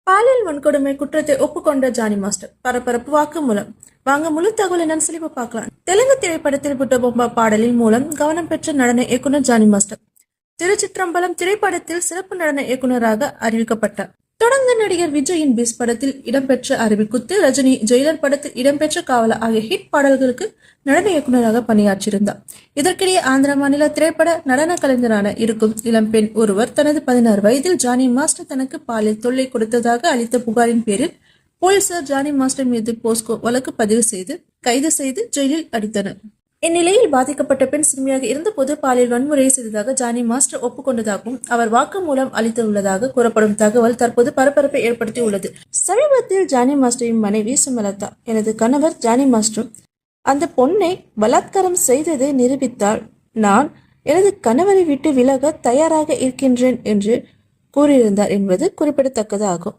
பாலியல் வன்கொடுமை குற்றத்தை ஒப்புக்கொண்ட ஜானி மாஸ்டர் பரபரப்பு வாக்குமூலம். வாங்க முழு தகவல் என்னன்னு சொல்லி பார்க்கலாம். தெலுங்கு திரைப்படத்தில் புட்ட பொம்மா பாடலின் மூலம் கவனம் பெற்ற நடன இயக்குனர் ஜானி மாஸ்டர் திருச்சிற்றம்பலம் திரைப்படத்தில் சிறப்பு நடன இயக்குனராக அறிவிக்கப்பட்டார். தொடர்ந்து நடிகர் விஜயின் பீஸ் படத்தில் இடம்பெற்ற அறிவிக்குத்து, ரஜினி ஜெயிலர் படத்தில் இடம்பெற்ற காவலா ஆகிய ஹிட் பாடல்களுக்கு நடன இயக்குநராக பணியாற்றியிருந்தார். இதற்கிடையே ஆந்திர மாநில திரைப்பட நடன கலைஞரான இருக்கும் இளம்பெண் ஒருவர் தனது 16 வயதில் ஜானி மாஸ்டர் தனக்கு பாலியல் தொல்லை கொடுத்ததாக அளித்த புகாரின் பேரில் போலீசார் ஜானி மாஸ்டர் மீது போஸ்கோ வழக்கு பதிவு செய்து கைது செய்து ஜெயிலில் அடைத்தனர். இந்நிலையில் பாதிக்கப்பட்ட பெண் சிறுமியாக இருந்தபோது பாலியல் வன்முறையை செய்ததாக ஜானி மாஸ்டர் ஒப்புக்கொண்டதாகவும் அவர் வாக்குமூலம் அளித்துள்ளதாக கூறப்படும் தகவல் தற்போது பரபரப்பை ஏற்படுத்தி உள்ளது. சமீபத்தில் ஜானி மாஸ்டரின் மனைவி சுமலதா, எனது கணவர் ஜானி மாஸ்டர் அந்த பொண்ணை பலாத்காரம் செய்ததை நிரூபித்தால் நான் எனது கணவரை விட்டு விலக தயாராக இருக்கின்றேன் என்று கூறியிருந்தார் என்பது குறிப்பிடத்தக்கது ஆகும்.